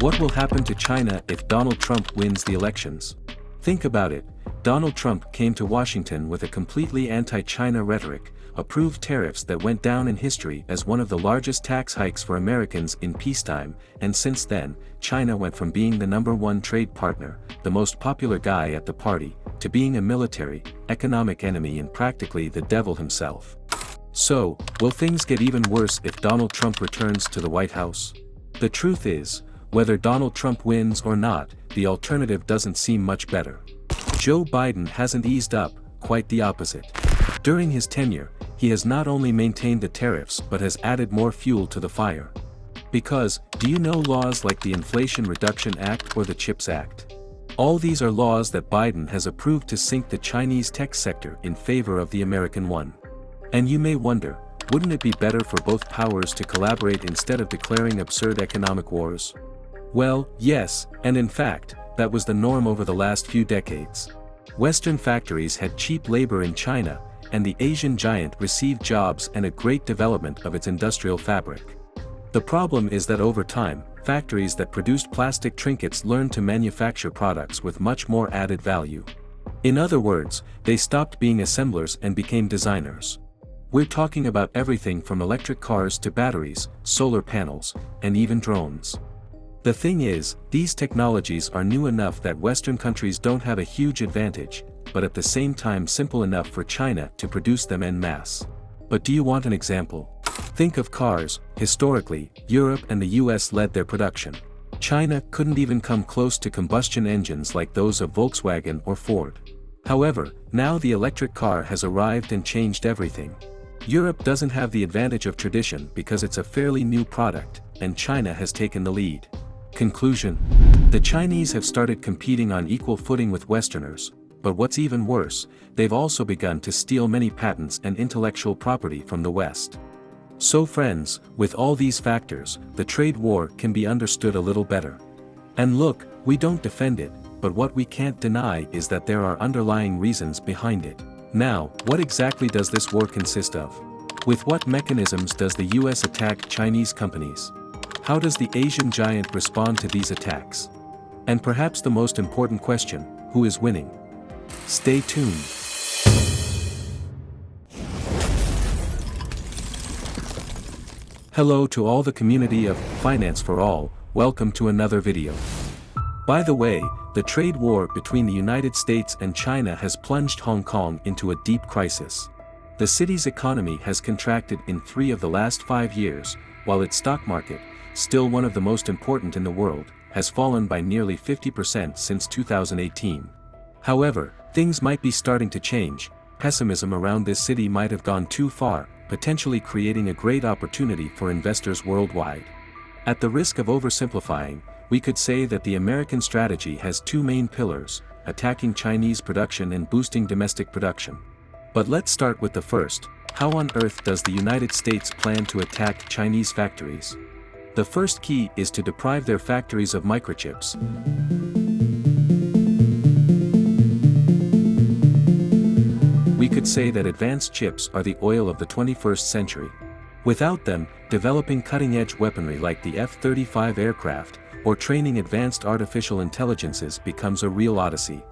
What will happen to China if Donald Trump wins the elections? Think about it. Donald Trump came to Washington with a completely anti-China rhetoric, approved tariffs that went down in history as one of the largest tax hikes for Americans in peacetime, and since then, China went from being the #1 trade partner, the most popular guy at the party, to being a military, economic enemy and practically the devil himself. So, will things get even worse if Donald Trump returns to the White House? The truth is, whether Donald Trump wins or not, the alternative doesn't seem much better. Joe Biden hasn't eased up, quite the opposite. During his tenure, he has not only maintained the tariffs but has added more fuel to the fire. Because, do you know laws like the Inflation Reduction Act or the CHIPS Act? All these are laws that Biden has approved to sink the Chinese tech sector in favor of the American one. And you may wonder, wouldn't it be better for both powers to collaborate instead of declaring absurd economic wars? Well, yes, and in fact, that was the norm over the last few decades. Western factories had cheap labor in China, and the Asian giant received jobs and a great development of its industrial fabric. The problem is that over time, factories that produced plastic trinkets learned to manufacture products with much more added value. In other words, they stopped being assemblers and became designers. We're talking about everything from electric cars to batteries, solar panels, and even drones. The thing is, these technologies are new enough that Western countries don't have a huge advantage, but at the same time simple enough for China to produce them en masse. But do you want an example? Think of cars. Historically, Europe and the US led their production. China couldn't even come close to combustion engines like those of Volkswagen or Ford. However, now the electric car has arrived and changed everything. Europe doesn't have the advantage of tradition because it's a fairly new product, and China has taken the lead. Conclusion: the Chinese have started competing on equal footing with Westerners, but what's even worse, they've also begun to steal many patents and intellectual property from the West. So friends, with all these factors, the trade war can be understood a little better. And look, we don't defend it, but what we can't deny is that there are underlying reasons behind it. Now, what exactly does this war consist of? With what mechanisms does the US attack Chinese companies? How does the Asian giant respond to these attacks? And perhaps the most important question, who is winning? Stay tuned. Hello to all the community of Finance for All, welcome to another video. By the way, the trade war between the United States and China has plunged Hong Kong into a deep crisis. The city's economy has contracted in 3 of the last 5 years, while its stock market, still one of the most important in the world, has fallen by nearly 50% since 2018. However, things might be starting to change. Pessimism around this city might have gone too far, potentially creating a great opportunity for investors worldwide. At the risk of oversimplifying, we could say that the American strategy has 2 main pillars: attacking Chinese production and boosting domestic production. But let's start with the first. How on earth does the United States plan to attack Chinese factories? The first key is to deprive their factories of microchips. We could say that advanced chips are the oil of the 21st century. Without them, developing cutting-edge weaponry like the F-35 aircraft, or training advanced artificial intelligences becomes a real odyssey.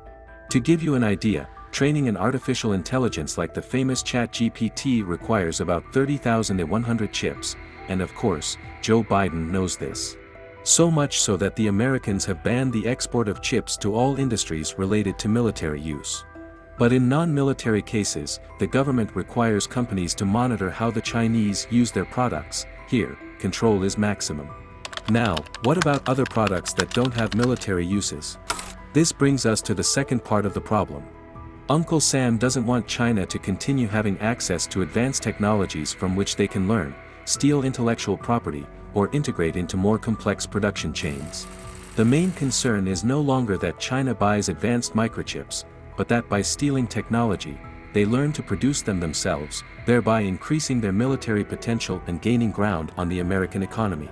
To give you an idea, training an artificial intelligence like the famous ChatGPT requires about 30,100 chips, and of course, Joe Biden knows this. So much so that the Americans have banned the export of chips to all industries related to military use. But in non-military cases, the government requires companies to monitor how the Chinese use their products. Here, control is maximum. Now, what about other products that don't have military uses? This brings us to the second part of the problem. Uncle Sam doesn't want China to continue having access to advanced technologies from which they can learn, steal intellectual property, or integrate into more complex production chains. The main concern is no longer that China buys advanced microchips, but that by stealing technology, they learn to produce them themselves, thereby increasing their military potential and gaining ground on the American economy.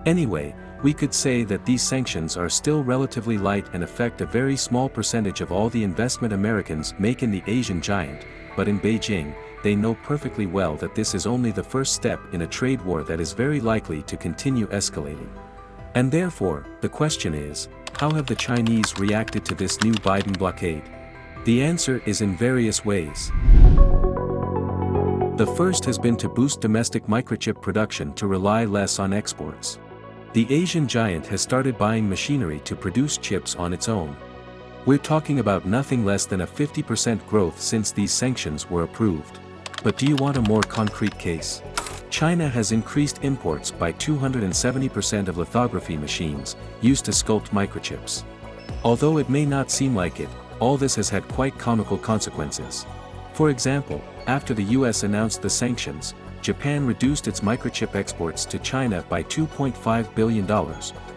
Anyway, we could say that these sanctions are still relatively light and affect a very small percentage of all the investment Americans make in the Asian giant, but in Beijing, they know perfectly well that this is only the first step in a trade war that is very likely to continue escalating. And therefore, the question is, how have the Chinese reacted to this new Biden blockade? The answer is in various ways. The first has been to boost domestic microchip production to rely less on exports. The Asian giant has started buying machinery to produce chips on its own. We're talking about nothing less than a 50% growth since these sanctions were approved. But do you want a more concrete case? China has increased imports by 270% of lithography machines used to sculpt microchips. Although it may not seem like it, all this has had quite comical consequences. For example, after the US announced the sanctions, Japan reduced its microchip exports to China by $2.5 billion,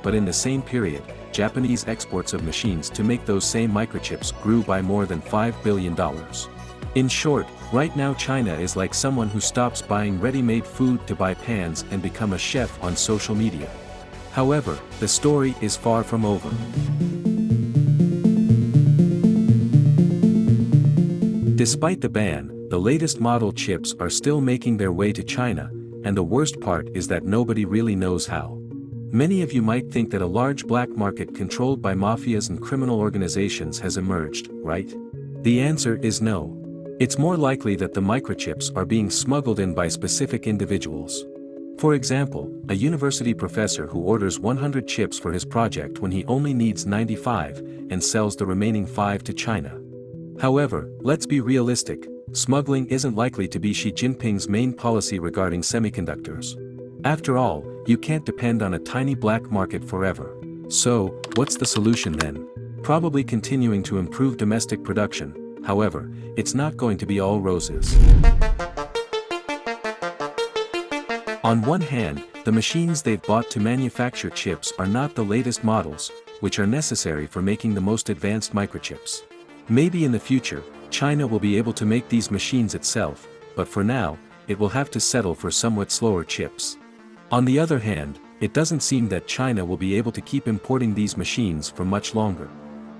but in the same period, Japanese exports of machines to make those same microchips grew by more than $5 billion. In short, right now China is like someone who stops buying ready-made food to buy pans and become a chef on social media. However, the story is far from over. Despite the ban, the latest model chips are still making their way to China, and the worst part is that nobody really knows how. Many of you might think that a large black market controlled by mafias and criminal organizations has emerged, right? The answer is no. It's more likely that the microchips are being smuggled in by specific individuals. For example, a university professor who orders 100 chips for his project when he only needs 95, and sells the remaining 5 to China. However, let's be realistic, smuggling isn't likely to be Xi Jinping's main policy regarding semiconductors. After all, you can't depend on a tiny black market forever. So, what's the solution then? Probably continuing to improve domestic production. However, it's not going to be all roses. On one hand, the machines they've bought to manufacture chips are not the latest models, which are necessary for making the most advanced microchips. Maybe in the future, China will be able to make these machines itself, but for now, it will have to settle for somewhat slower chips. On the other hand, it doesn't seem that China will be able to keep importing these machines for much longer.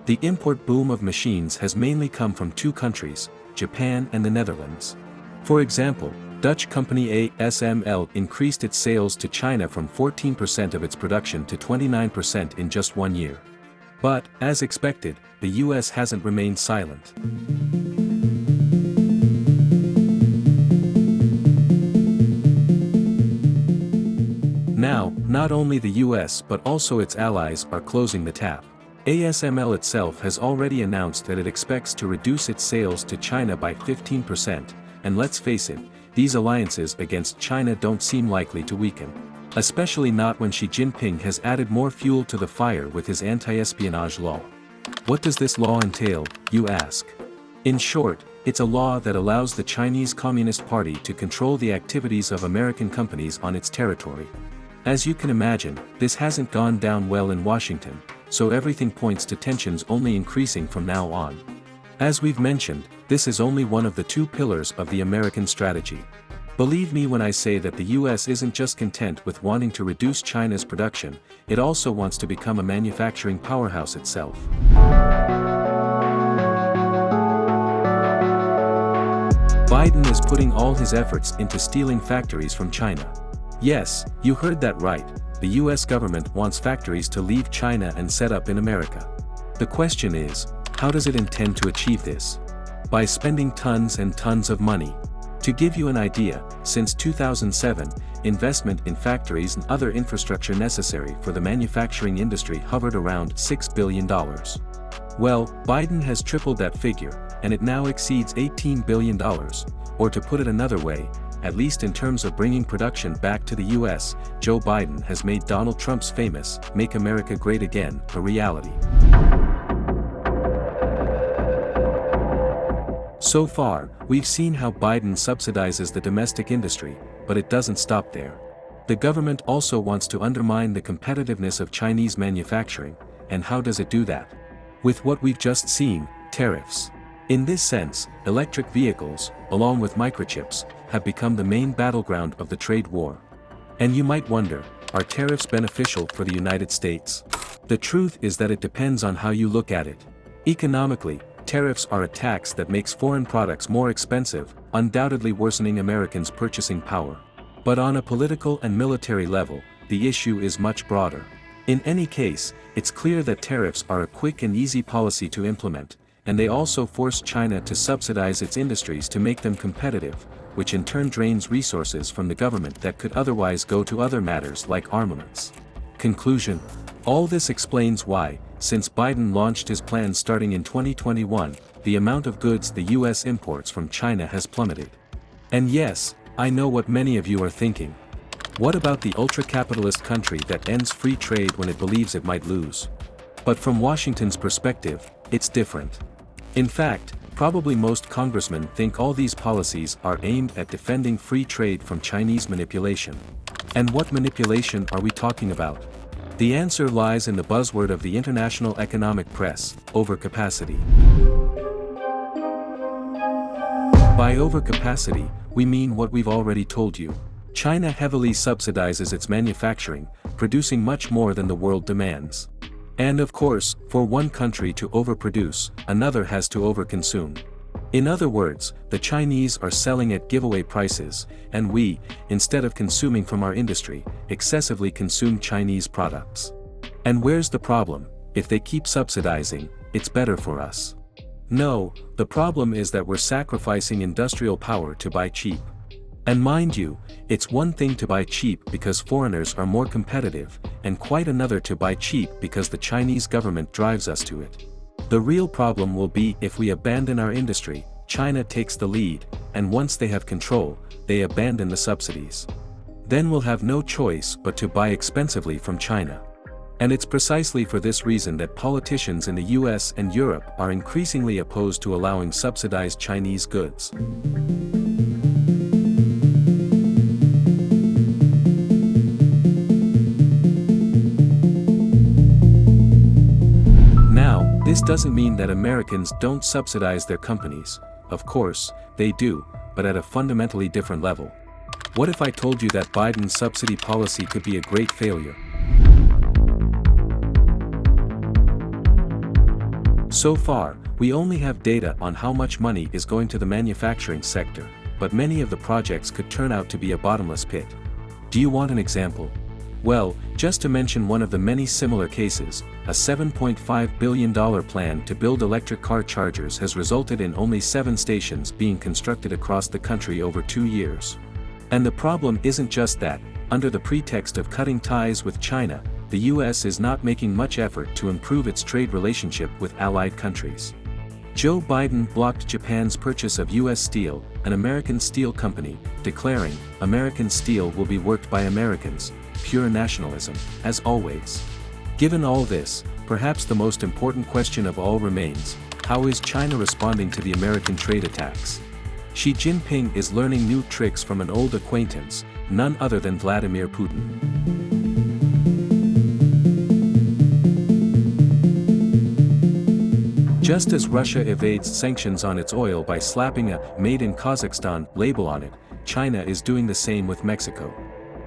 The import boom of machines has mainly come from two countries, Japan and the Netherlands. For example, Dutch company ASML increased its sales to China from 14% of its production to 29% in just 1 year. But, as expected, the US hasn't remained silent. Now, not only the US but also its allies are closing the tap. ASML itself has already announced that it expects to reduce its sales to China by 15%, and let's face it, these alliances against China don't seem likely to weaken. Especially not when Xi Jinping has added more fuel to the fire with his anti-espionage law. What does this law entail, you ask? In short, it's a law that allows the Chinese Communist Party to control the activities of American companies on its territory. As you can imagine, this hasn't gone down well in Washington, so everything points to tensions only increasing from now on. As we've mentioned, this is only one of the two pillars of the American strategy. Believe me when I say that the US isn't just content with wanting to reduce China's production, it also wants to become a manufacturing powerhouse itself. Biden is putting all his efforts into stealing factories from China. Yes, you heard that right, the US government wants factories to leave China and set up in America. The question is, how does it intend to achieve this? By spending tons and tons of money. To give you an idea, since 2007, investment in factories and other infrastructure necessary for the manufacturing industry hovered around $6 billion. Well, Biden has tripled that figure, and it now exceeds $18 billion, or to put it another way, at least in terms of bringing production back to the US, Joe Biden has made Donald Trump's famous "Make America Great Again" a reality. So far, we've seen how Biden subsidizes the domestic industry, but it doesn't stop there. The government also wants to undermine the competitiveness of Chinese manufacturing, and how does it do that? With what we've just seen, tariffs. In this sense, electric vehicles, along with microchips, have become the main battleground of the trade war. And you might wonder, are tariffs beneficial for the United States? The truth is that it depends on how you look at it. Economically, tariffs are a tax that makes foreign products more expensive, undoubtedly worsening Americans' purchasing power. But on a political and military level, the issue is much broader. In any case, it's clear that tariffs are a quick and easy policy to implement, and they also force China to subsidize its industries to make them competitive, which in turn drains resources from the government that could otherwise go to other matters like armaments. Conclusion: all this explains why, since Biden launched his plan starting in 2021, the amount of goods the US imports from China has plummeted. And yes, I know what many of you are thinking. What about the ultra-capitalist country that ends free trade when it believes it might lose? But from Washington's perspective, it's different. In fact, probably most congressmen think all these policies are aimed at defending free trade from Chinese manipulation. And what manipulation are we talking about? The answer lies in the buzzword of the international economic press: overcapacity. By overcapacity, we mean what we've already told you. China heavily subsidizes its manufacturing, producing much more than the world demands. And of course, for one country to overproduce, another has to overconsume. In other words, the Chinese are selling at giveaway prices, and we, instead of consuming from our industry, excessively consume Chinese products. And where's the problem? If they keep subsidizing, it's better for us. No, the problem is that we're sacrificing industrial power to buy cheap. And mind you, it's one thing to buy cheap because foreigners are more competitive, and quite another to buy cheap because the Chinese government drives us to it. The real problem will be if we abandon our industry, China takes the lead, and once they have control, they abandon the subsidies. Then we'll have no choice but to buy expensively from China. And it's precisely for this reason that politicians in the US and Europe are increasingly opposed to allowing subsidized Chinese goods. Now, this doesn't mean that Americans don't subsidize their companies. Of course, they do, but at a fundamentally different level. What if I told you that Biden's subsidy policy could be a great failure? So far, we only have data on how much money is going to the manufacturing sector, but many of the projects could turn out to be a bottomless pit. Do you want an example? Well, just to mention one of the many similar cases, a $7.5 billion plan to build electric car chargers has resulted in only 7 stations being constructed across the country over 2 years. And the problem isn't just that, under the pretext of cutting ties with China, the US is not making much effort to improve its trade relationship with allied countries. Joe Biden blocked Japan's purchase of US Steel, an American steel company, declaring, "American steel will be worked by Americans," pure nationalism, as always. Given all this, perhaps the most important question of all remains: how is China responding to the American trade attacks? Xi Jinping is learning new tricks from an old acquaintance, none other than Vladimir Putin. Just as Russia evades sanctions on its oil by slapping a "Made in Kazakhstan" label on it, China is doing the same with Mexico.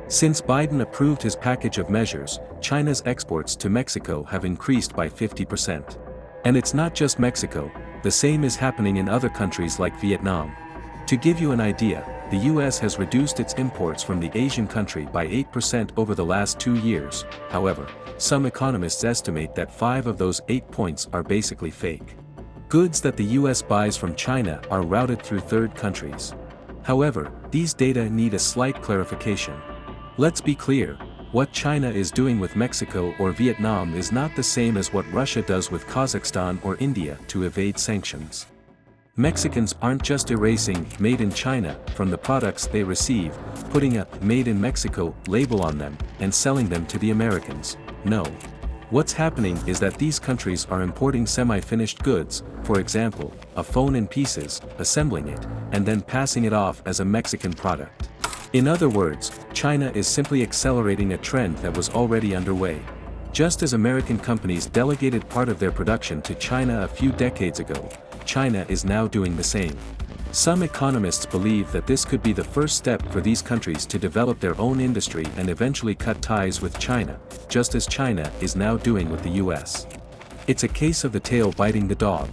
Since Biden approved his package of measures, China's exports to Mexico have increased by 50%. And it's not just Mexico, the same is happening in other countries like Vietnam. To give you an idea, the US has reduced its imports from the Asian country by 8% over the last 2 years. However, some economists estimate that 5 of those 8 points are basically fake. Goods that the US buys from China are routed through third countries. However, these data need a slight clarification. Let's be clear, what China is doing with Mexico or Vietnam is not the same as what Russia does with Kazakhstan or India to evade sanctions. Mexicans aren't just erasing "Made in China" from the products they receive, putting a "Made in Mexico" label on them, and selling them to the Americans. No. What's happening is that these countries are importing semi-finished goods, for example, a phone in pieces, assembling it, and then passing it off as a Mexican product. In other words, China is simply accelerating a trend that was already underway. Just as American companies delegated part of their production to China a few decades ago, China is now doing the same. Some economists believe that this could be the first step for these countries to develop their own industry and eventually cut ties with China, just as China is now doing with the US. It's a case of the tail biting the dog.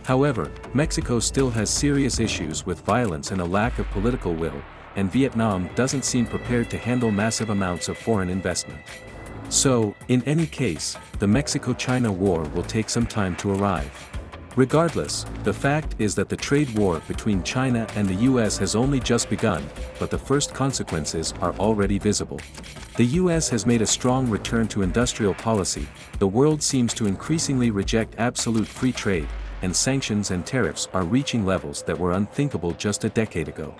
However, Mexico still has serious issues with violence and a lack of political will, and Vietnam doesn't seem prepared to handle massive amounts of foreign investment. So, in any case, the Mexico-China war will take some time to arrive. Regardless, the fact is that the trade war between China and the US has only just begun, but the first consequences are already visible. The US has made a strong return to industrial policy, the world seems to increasingly reject absolute free trade, and sanctions and tariffs are reaching levels that were unthinkable just a decade ago.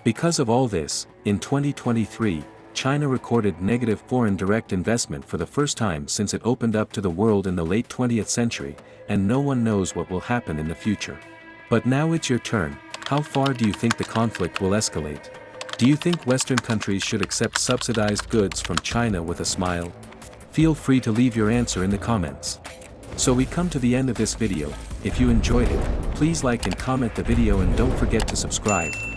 Because of all this, in 2023, China recorded negative foreign direct investment for the first time since it opened up to the world in the late 20th century, and no one knows what will happen in the future. But now it's your turn. How far do you think the conflict will escalate? Do you think Western countries should accept subsidized goods from China with a smile? Feel free to leave your answer in the comments. So we come to the end of this video. If you enjoyed it, please like and comment the video and don't forget to subscribe.